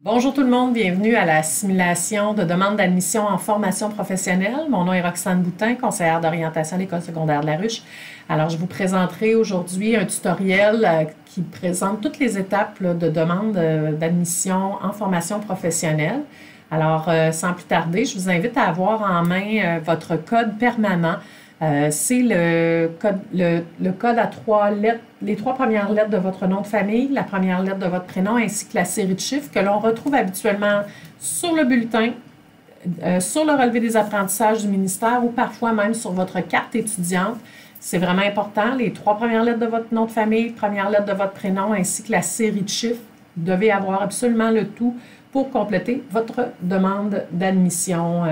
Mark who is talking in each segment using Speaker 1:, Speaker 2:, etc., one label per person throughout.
Speaker 1: Bonjour tout le monde, bienvenue à la simulation de demande d'admission en formation professionnelle. Mon nom est Roxane Boutin, conseillère d'orientation à l'École secondaire de La Ruche. Alors, je vous présenterai aujourd'hui un tutoriel qui présente toutes les étapes de demande d'admission en formation professionnelle. Alors, sans plus tarder, je vous invite à avoir en main votre code permanent. C'est le code à 3 lettres, les 3 premières lettres de votre nom de famille, la première lettre de votre prénom ainsi que la série de chiffres que l'on retrouve habituellement sur le bulletin, sur le relevé des apprentissages du ministère ou parfois même sur votre carte étudiante. C'est vraiment important, les 3 premières lettres de votre nom de famille, première lettre de votre prénom ainsi que la série de chiffres. Vous devez avoir absolument le tout pour compléter votre demande d'admission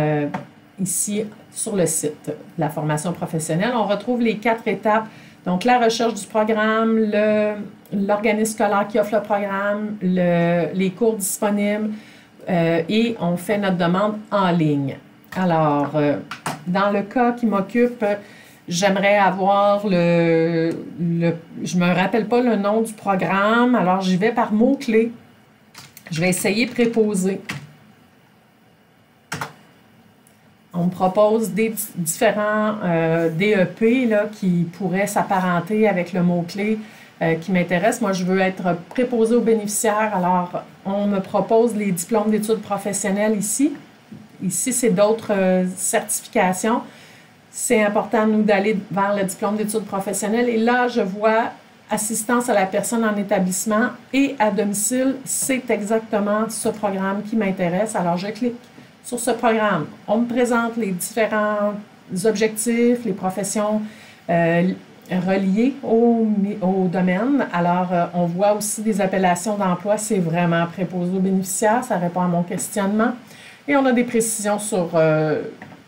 Speaker 1: ici sur le site de la formation professionnelle. On retrouve les 4 étapes, donc la recherche du programme, l'organisme scolaire qui offre le programme, les cours disponibles et on fait notre demande en ligne. Alors, dans le cas qui m'occupe, j'aimerais avoir je ne me rappelle pas le nom du programme, alors j'y vais par mots-clés. Je vais essayer préposé. On me propose des différents DEP là, qui pourraient s'apparenter avec le mot-clé qui m'intéresse. Moi, je veux être préposé aux bénéficiaires. Alors, on me propose les diplômes d'études professionnelles ici. Ici, c'est d'autres certifications. C'est important, nous, d'aller vers le diplôme d'études professionnelles. Et là, je vois assistance à la personne en établissement et à domicile. C'est exactement ce programme qui m'intéresse. Alors, je clique sur ce programme. On me présente les différents objectifs, les professions reliées au domaine. Alors, on voit aussi des appellations d'emploi. C'est vraiment préposé aux bénéficiaires. Ça répond à mon questionnement. Et on a des précisions sur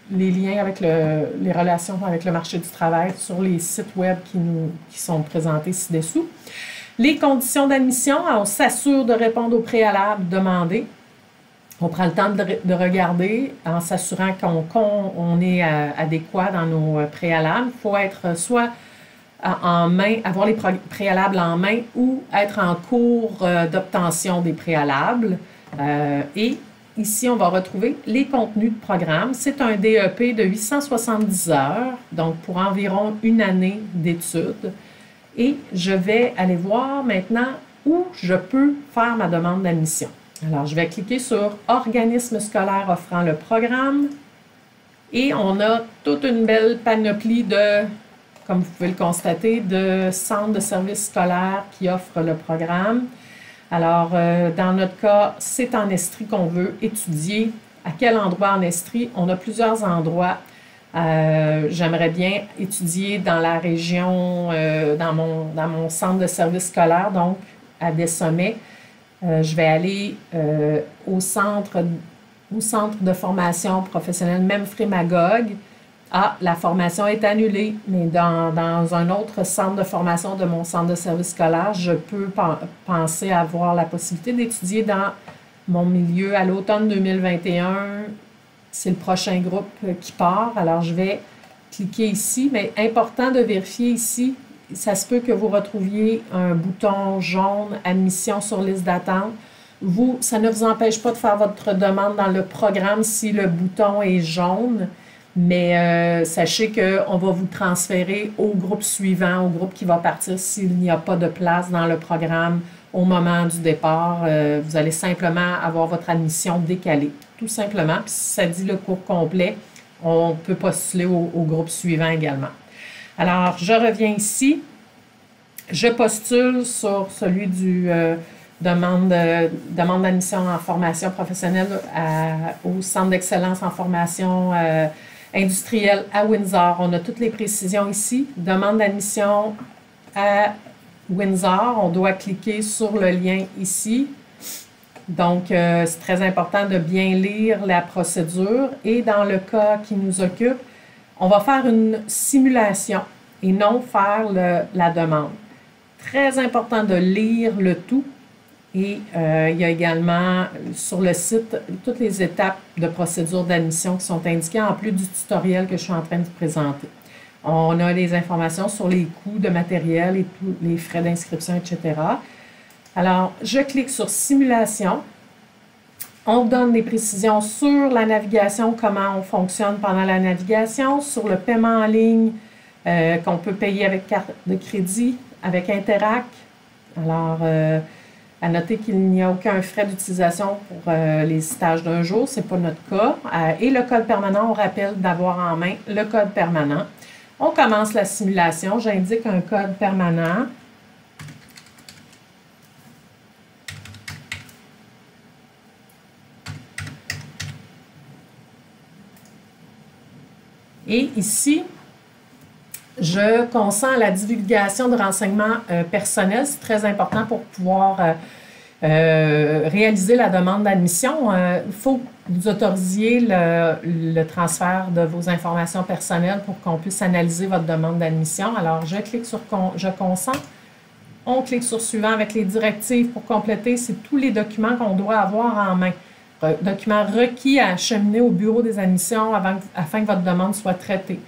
Speaker 1: les liens avec les relations avec le marché du travail sur les sites web qui sont présentés ci-dessous. Les conditions d'admission, on s'assure de répondre aux préalables demandés. On prend le temps de regarder en s'assurant qu'on est adéquat dans nos préalables. Il faut être soit en main, avoir les préalables en main ou être en cours d'obtention des préalables. Et ici, on va retrouver les contenus de programme. C'est un DEP de 870 heures, donc pour environ une année d'études. Et je vais aller voir maintenant où je peux faire ma demande d'admission. Alors, je vais cliquer sur « Organisme scolaire offrant le programme » et on a toute une belle panoplie de, comme vous pouvez le constater, de centres de services scolaires qui offrent le programme. Alors, dans notre cas, c'est en Estrie qu'on veut étudier. À quel endroit en Estrie? On a plusieurs endroits. J'aimerais bien étudier dans la région, dans mon centre de services scolaires, donc à Des-Sommets. Je vais aller au centre de formation professionnelle Memphremagog. Ah, la formation est annulée, mais dans un autre centre de formation de mon centre de service scolaire, je peux penser avoir la possibilité d'étudier dans mon milieu à l'automne 2021. C'est le prochain groupe qui part, alors je vais cliquer ici, mais important de vérifier ici. Ça se peut que vous retrouviez un bouton jaune « Admission sur liste d'attente ». Ça ne vous empêche pas de faire votre demande dans le programme si le bouton est jaune, mais sachez qu'on va vous transférer au groupe suivant, au groupe qui va partir s'il n'y a pas de place dans le programme au moment du départ. Vous allez simplement avoir votre admission décalée, tout simplement. Puis si ça dit le cours complet, on peut postuler au groupe suivant également. Alors, je reviens ici. Je postule sur celui du demande d'admission en formation professionnelle au Centre d'excellence en formation industrielle à Windsor. On a toutes les précisions ici. Demande d'admission à Windsor. On doit cliquer sur le lien ici. Donc, c'est très important de bien lire la procédure. Et dans le cas qui nous occupe, on va faire une simulation et non faire la demande. Très important de lire le tout. Et il y a également sur le site toutes les étapes de procédure d'admission qui sont indiquées en plus du tutoriel que je suis en train de vous présenter. On a les informations sur les coûts de matériel et tous les frais d'inscription, etc. Alors, je clique sur Simulation. On donne des précisions sur la navigation, comment on fonctionne pendant la navigation, sur le paiement en ligne qu'on peut payer avec carte de crédit, avec Interac. Alors, à noter qu'il n'y a aucun frais d'utilisation pour les stages d'un jour, ce n'est pas notre cas. Et le code permanent, on rappelle d'avoir en main le code permanent. On commence la simulation. J'indique un code permanent. Et ici, je consens à la divulgation de renseignements personnels. C'est très important pour pouvoir réaliser la demande d'admission. Il faut que vous autorisiez le transfert de vos informations personnelles pour qu'on puisse analyser votre demande d'admission. Alors, je clique sur « Je consens ». On clique sur « Suivant » avec les directives pour compléter. C'est tous les documents qu'on doit avoir en main. Documents requis à acheminer au bureau des admissions afin que votre demande soit traitée.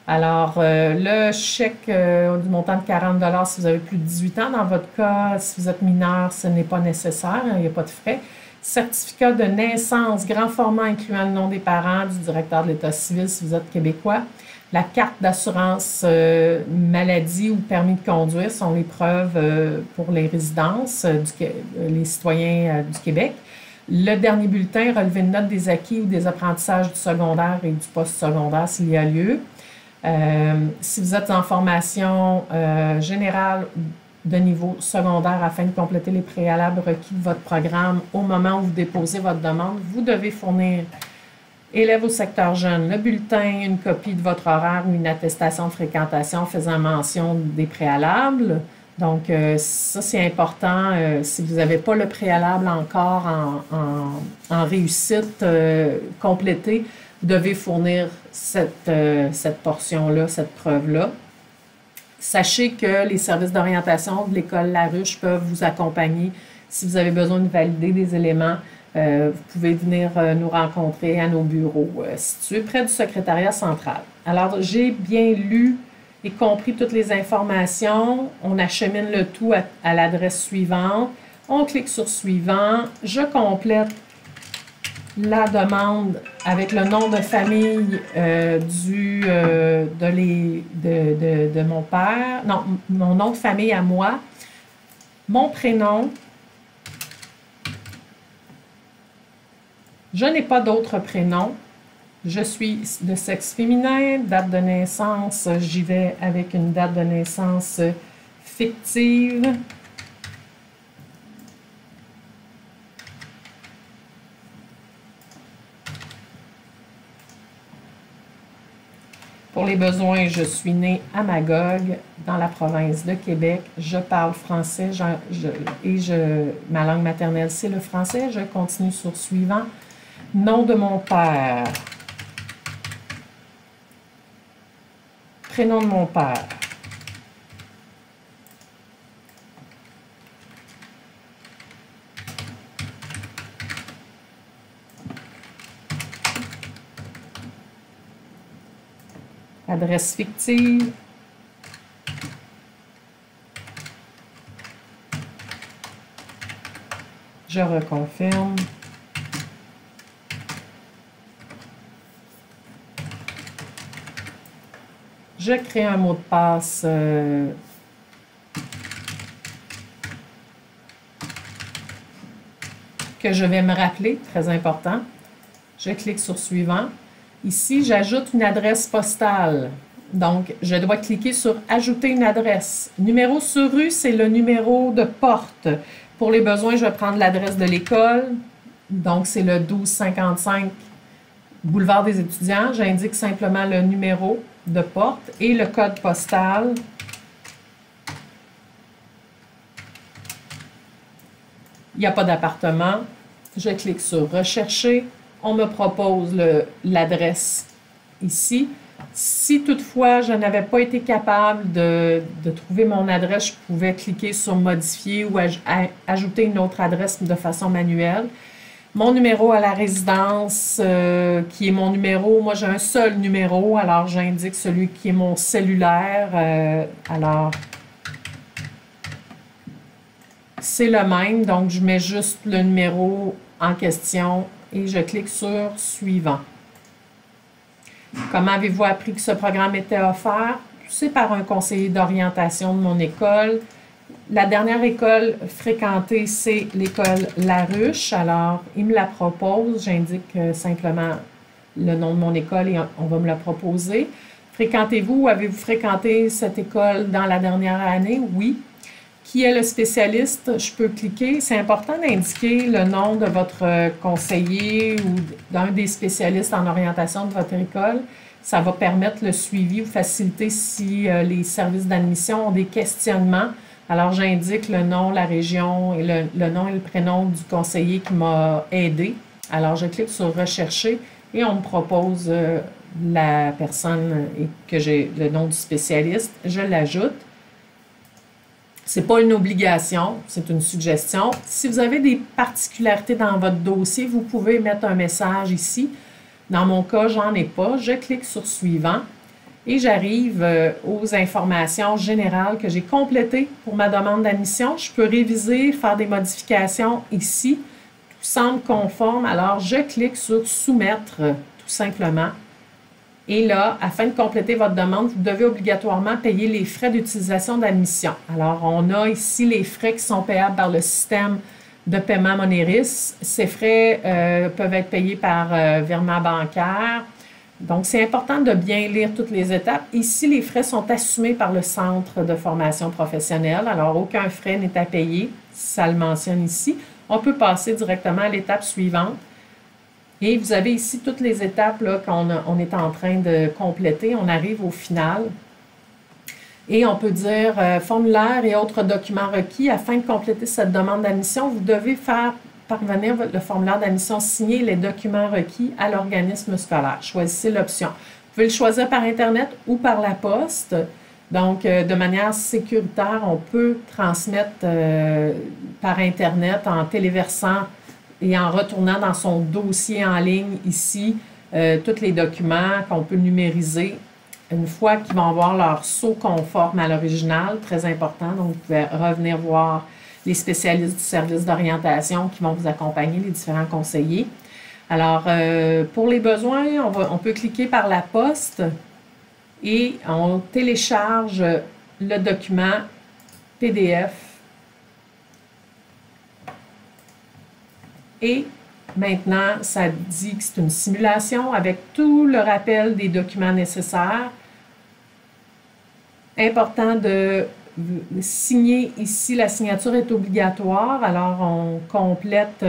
Speaker 1: Alors, le chèque du montant de 40 $ si vous avez plus de 18 ans. Dans votre cas, si vous êtes mineur, ce n'est pas nécessaire, il n'y a pas de frais. Certificat de naissance, grand format incluant le nom des parents, du directeur de l'État civil si vous êtes québécois. La carte d'assurance maladie ou permis de conduire sont les preuves pour les résidences, les citoyens du Québec. Le dernier bulletin, relevé de notes des acquis ou des apprentissages du secondaire et du post-secondaire s'il y a lieu. Si vous êtes en formation générale de niveau secondaire afin de compléter les préalables requis de votre programme au moment où vous déposez votre demande, vous devez fournir élève au secteur jeune, le bulletin, une copie de votre horaire ou une attestation de fréquentation faisant mention des préalables. Donc, ça, c'est important. Si vous n'avez pas le préalable encore en réussite complétée, vous devez fournir cette portion-là, cette preuve-là. Sachez que les services d'orientation de l'École Laruche peuvent vous accompagner si vous avez besoin de valider des éléments. Vous pouvez venir nous rencontrer à nos bureaux situés près du secrétariat central. Alors, j'ai bien lu et compris toutes les informations. On achemine le tout à l'adresse suivante. On clique sur « Suivant ». Je complète la demande avec le nom de famille de mon père, non, mon nom de famille à moi, mon prénom. Je n'ai pas d'autre prénom. Je suis de sexe féminin, date de naissance, j'y vais avec une date de naissance fictive. Pour les besoins, je suis née à Magog, dans la province de Québec. Je parle français ma langue maternelle, c'est le français. Je continue sur suivant. Nom de mon père. Prénom de mon père. Adresse fictive. Je reconfirme. Je crée un mot de passe que je vais me rappeler, très important. Je clique sur Suivant. Ici, j'ajoute une adresse postale. Donc, je dois cliquer sur « Ajouter une adresse ». Numéro sur rue, c'est le numéro de porte. Pour les besoins, je vais prendre l'adresse de l'école. Donc, c'est le 1255 Boulevard des étudiants. J'indique simplement le numéro de porte et le code postal. Il n'y a pas d'appartement. Je clique sur « Rechercher ». On me propose l'adresse ici. Si toutefois, je n'avais pas été capable de trouver mon adresse, je pouvais cliquer sur « Modifier » ou ajouter une autre adresse de façon manuelle. Mon numéro à la résidence, qui est mon numéro, moi j'ai un seul numéro, alors j'indique celui qui est mon cellulaire. Alors, c'est le même, donc je mets juste le numéro en question et je clique sur « Suivant ». Comment avez-vous appris que ce programme était offert? C'est par un conseiller d'orientation de mon école. La dernière école fréquentée, c'est l'école Laruche. Alors, il me la propose. J'indique simplement le nom de mon école et on va me la proposer. Fréquentez-vous ou avez-vous fréquenté cette école dans la dernière année? Oui. Qui est le spécialiste? Je peux cliquer. C'est important d'indiquer le nom de votre conseiller ou d'un des spécialistes en orientation de votre école. Ça va permettre le suivi ou faciliter si les services d'admission ont des questionnements. Alors, j'indique le nom, la région et le nom et le prénom du conseiller qui m'a aidé. Alors, je clique sur « Rechercher » et on me propose la personne et que j'ai le nom du spécialiste. Je l'ajoute. Ce n'est pas une obligation, c'est une suggestion. Si vous avez des particularités dans votre dossier, vous pouvez mettre un message ici. Dans mon cas, j'en ai pas. Je clique sur « Suivant » et j'arrive aux informations générales que j'ai complétées pour ma demande d'admission. Je peux réviser, faire des modifications ici. Tout semble conforme, alors je clique sur « Soumettre » tout simplement. Et là, afin de compléter votre demande, vous devez obligatoirement payer les frais d'utilisation d'admission. Alors, on a ici les frais qui sont payables par le système de paiement Moneris. Ces frais peuvent être payés par virement bancaire. Donc, c'est important de bien lire toutes les étapes. Ici, les frais sont assumés par le Centre de formation professionnelle. Alors, aucun frais n'est à payer, ça le mentionne ici. On peut passer directement à l'étape suivante. Et vous avez ici toutes les étapes qu'on est en train de compléter. On arrive au final. Et on peut dire formulaire et autres documents requis. Afin de compléter cette demande d'admission, vous devez faire parvenir le formulaire d'admission signé les documents requis à l'organisme scolaire. Choisissez l'option. Vous pouvez le choisir par Internet ou par la poste. Donc, de manière sécuritaire, on peut transmettre par Internet en téléversant et en retournant dans son dossier en ligne ici, tous les documents qu'on peut numériser une fois qu'ils vont avoir leur sceau conforme à l'original, très important. Donc, vous pouvez revenir voir les spécialistes du service d'orientation qui vont vous accompagner, les différents conseillers. Alors, pour les besoins, on peut cliquer par la poste et on télécharge le document PDF. Et maintenant, ça dit que c'est une simulation avec tout le rappel des documents nécessaires. Important de signer ici, la signature est obligatoire. Alors, on complète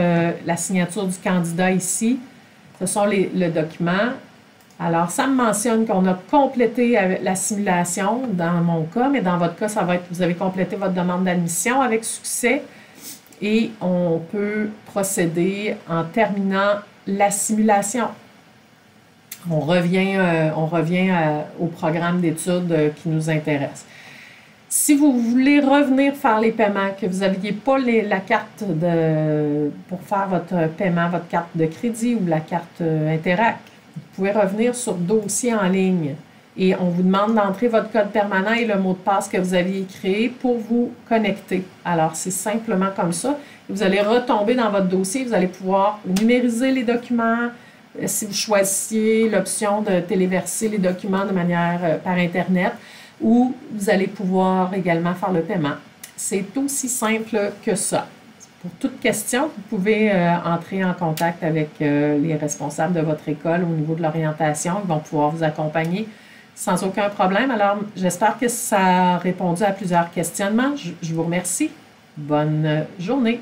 Speaker 1: la signature du candidat ici. Ce sont le document. Alors, ça me mentionne qu'on a complété la simulation dans mon cas, mais dans votre cas, ça va être, vous avez complété votre demande d'admission avec succès. Et on peut procéder en terminant la simulation. On revient au programme d'études qui nous intéresse. Si vous voulez revenir faire les paiements, que vous n'aviez pas la carte pour faire votre paiement, votre carte de crédit ou la carte Interac, vous pouvez revenir sur « Dossier en ligne ». Et on vous demande d'entrer votre code permanent et le mot de passe que vous aviez créé pour vous connecter. Alors, c'est simplement comme ça. Vous allez retomber dans votre dossier, vous allez pouvoir numériser les documents. Si vous choisissiez l'option de téléverser les documents de manière par Internet, ou vous allez pouvoir également faire le paiement. C'est aussi simple que ça. Pour toute question, vous pouvez entrer en contact avec les responsables de votre école au niveau de l'orientation. Ils vont pouvoir vous accompagner sans aucun problème. Alors, j'espère que ça a répondu à plusieurs questionnements. Je vous remercie. Bonne journée.